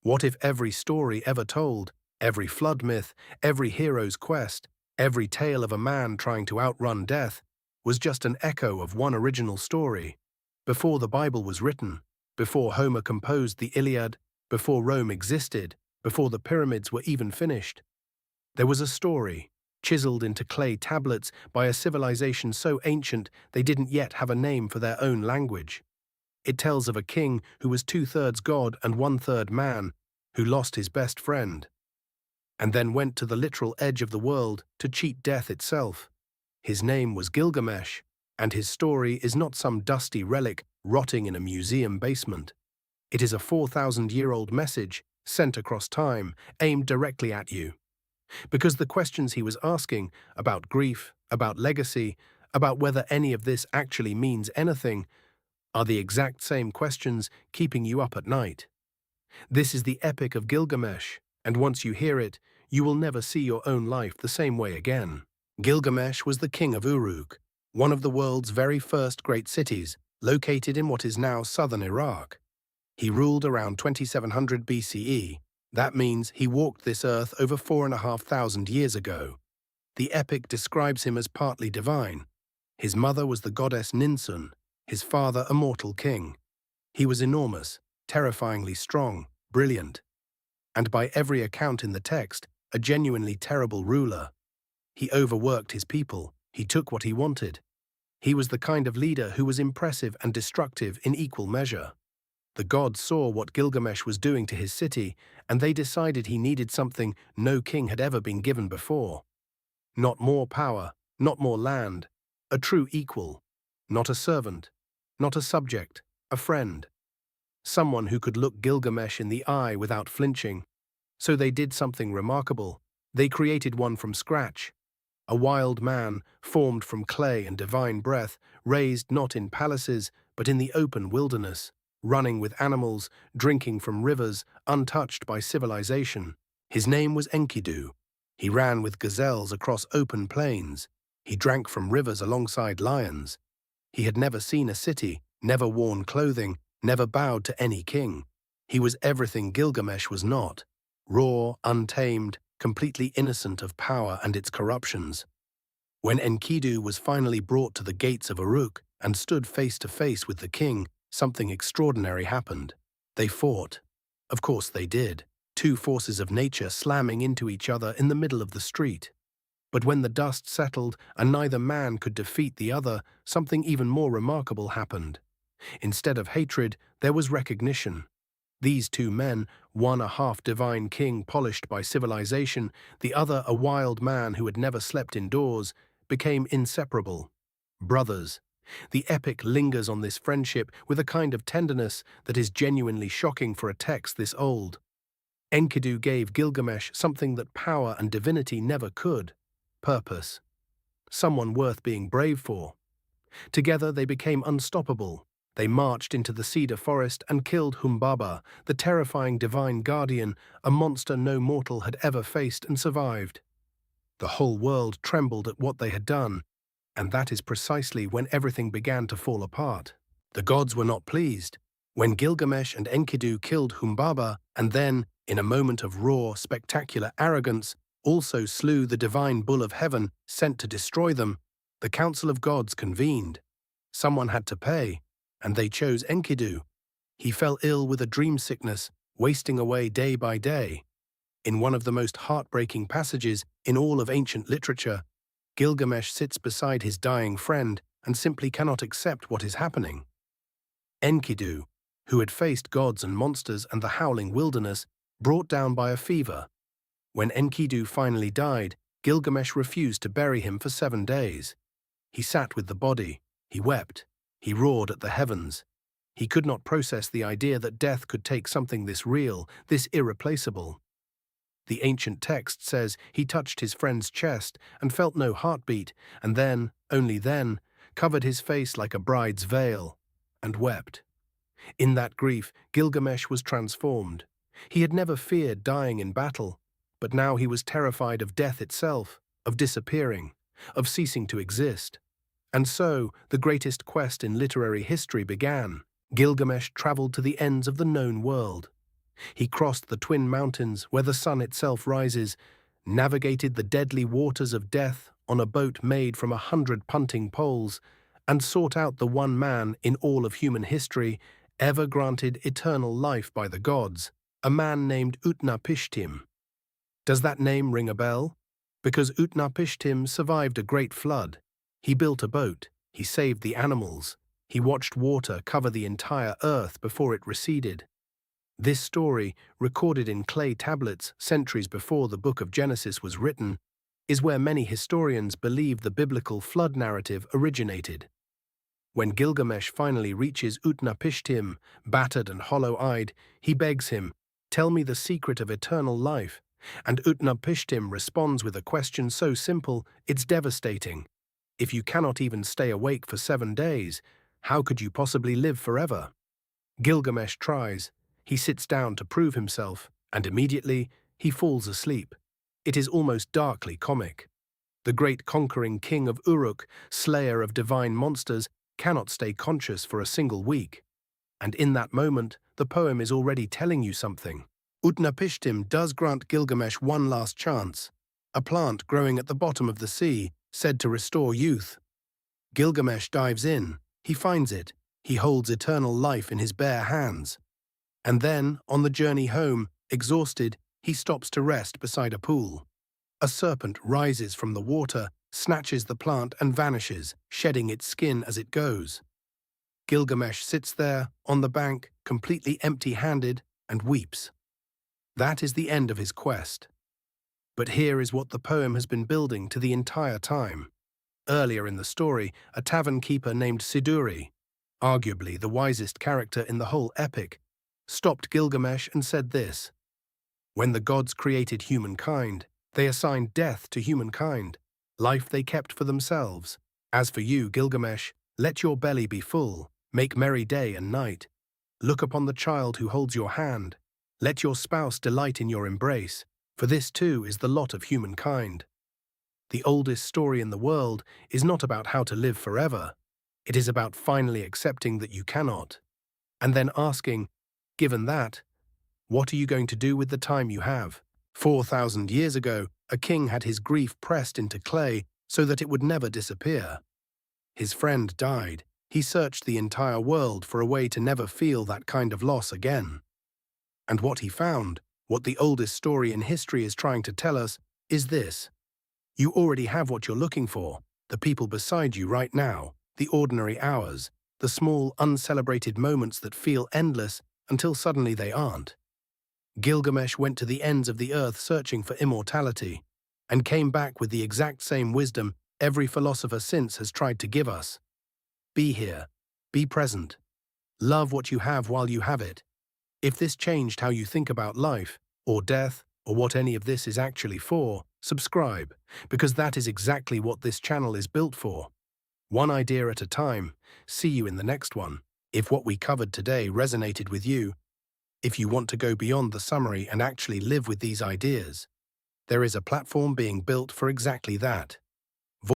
What if every story ever told, every flood myth, every hero's quest, every tale of a man trying to outrun death, was just an echo of one original story? Before the Bible was written, before Homer composed the Iliad, before Rome existed, before the pyramids were even finished, there was a story, chiseled into clay tablets by a civilization so ancient they didn't yet have a name for their own language. It tells of a king who was two-thirds god and one-third man, who lost his best friend, and then went to the literal edge of the world to cheat death itself. His name was Gilgamesh, and his story is not some dusty relic rotting in a museum basement. It is a 4,000-year-old message sent across time, aimed directly at you. Because the questions he was asking about grief, about legacy, about whether any of this actually means anything, are the exact same questions keeping you up at night. This is the Epic of Gilgamesh, and once you hear it, you will never see your own life the same way again. Gilgamesh was the king of Uruk, one of the world's very first great cities, located in what is now southern Iraq. He ruled around 2700 BCE. That means he walked this earth over 4,500 years ago. The epic describes him as partly divine. His mother was the goddess Ninsun, his father a mortal king. He was enormous, terrifyingly strong, brilliant, and by every account in the text, a genuinely terrible ruler. He overworked his people, he took what he wanted. He was the kind of leader who was impressive and destructive in equal measure. The gods saw what Gilgamesh was doing to his city, and they decided he needed something no king had ever been given before. Not more power, not more land, a true equal, not a servant, not a subject, a friend. Someone who could look Gilgamesh in the eye without flinching. So they did something remarkable. They created one from scratch. A wild man, formed from clay and divine breath, raised not in palaces, but in the open wilderness, running with animals, drinking from rivers, untouched by civilization. His name was Enkidu. He ran with gazelles across open plains. He drank from rivers alongside lions. He had never seen a city, never worn clothing, never bowed to any king. He was everything Gilgamesh was not. Raw, untamed, completely innocent of power and its corruptions. When Enkidu was finally brought to the gates of Uruk and stood face to face with the king, something extraordinary happened. They fought. Of course they did. Two forces of nature slamming into each other in the middle of the street. But when the dust settled and neither man could defeat the other, something even more remarkable happened. Instead of hatred, there was recognition. These two men, one a half-divine king polished by civilization, the other a wild man who had never slept indoors, became inseparable. Brothers. The epic lingers on this friendship with a kind of tenderness that is genuinely shocking for a text this old. Enkidu gave Gilgamesh something that power and divinity never could: purpose. Someone worth being brave for. Together they became unstoppable. They marched into the cedar forest and killed Humbaba, the terrifying divine guardian, a monster no mortal had ever faced and survived. The whole world trembled at what they had done, and that is precisely when everything began to fall apart. The gods were not pleased. When Gilgamesh and Enkidu killed Humbaba, and then, in a moment of raw, spectacular arrogance, also slew the divine bull of heaven sent to destroy them, the council of gods convened. Someone had to pay, and they chose Enkidu. He fell ill with a dream sickness, wasting away day by day. In one of the most heartbreaking passages in all of ancient literature, Gilgamesh sits beside his dying friend and simply cannot accept what is happening. Enkidu, who had faced gods and monsters and the howling wilderness, brought down by a fever. When Enkidu finally died, Gilgamesh refused to bury him for 7 days. He sat with the body, he wept, he roared at the heavens. He could not process the idea that death could take something this real, this irreplaceable. The ancient text says he touched his friend's chest and felt no heartbeat, and then, only then, covered his face like a bride's veil, and wept. In that grief, Gilgamesh was transformed. He had never feared dying in battle, but now he was terrified of death itself, of disappearing, of ceasing to exist. And so, the greatest quest in literary history began. Gilgamesh traveled to the ends of the known world. He crossed the twin mountains where the sun itself rises, navigated the deadly waters of death on a boat made from 100 punting poles, and sought out the one man in all of human history ever granted eternal life by the gods, a man named Utnapishtim. Does that name ring a bell? Because Utnapishtim survived a great flood. He built a boat, he saved the animals, he watched water cover the entire earth before it receded. This story, recorded in clay tablets centuries before the book of Genesis was written, is where many historians believe the biblical flood narrative originated. When Gilgamesh finally reaches Utnapishtim, battered and hollow-eyed, he begs him, "Tell me the secret of eternal life." And Utnapishtim responds with a question so simple it's devastating. If you cannot even stay awake for 7 days, how could you possibly live forever? Gilgamesh tries. He sits down to prove himself, and immediately he falls asleep. It is almost darkly comic. The great conquering king of Uruk, slayer of divine monsters, cannot stay conscious for a single week. And in that moment, the poem is already telling you something. Utnapishtim does grant Gilgamesh one last chance, a plant growing at the bottom of the sea, said to restore youth. Gilgamesh dives in, he finds it, he holds eternal life in his bare hands. And then, on the journey home, exhausted, he stops to rest beside a pool. A serpent rises from the water, snatches the plant and vanishes, shedding its skin as it goes. Gilgamesh sits there, on the bank, completely empty-handed, and weeps. That is the end of his quest. But here is what the poem has been building to the entire time. Earlier in the story, a tavern keeper named Siduri, arguably the wisest character in the whole epic, stopped Gilgamesh and said this: "When the gods created humankind, they assigned death to humankind, life they kept for themselves. As for you, Gilgamesh, let your belly be full, make merry day and night. Look upon the child who holds your hand. Let your spouse delight in your embrace, for this too is the lot of humankind." The oldest story in the world is not about how to live forever. It is about finally accepting that you cannot, and then asking, given that, what are you going to do with the time you have? 4,000 years ago, a king had his grief pressed into clay so that it would never disappear. His friend died. He searched the entire world for a way to never feel that kind of loss again. And what he found, what the oldest story in history is trying to tell us, is this. You already have what you're looking for, the people beside you right now, the ordinary hours, the small, uncelebrated moments that feel endless until suddenly they aren't. Gilgamesh went to the ends of the earth searching for immortality, and came back with the exact same wisdom every philosopher since has tried to give us. Be here, be present, love what you have while you have it. If this changed how you think about life, or death, or what any of this is actually for, subscribe, because that is exactly what this channel is built for. One idea at a time. See you in the next one. If what we covered today resonated with you, if you want to go beyond the summary and actually live with these ideas, there is a platform being built for exactly that.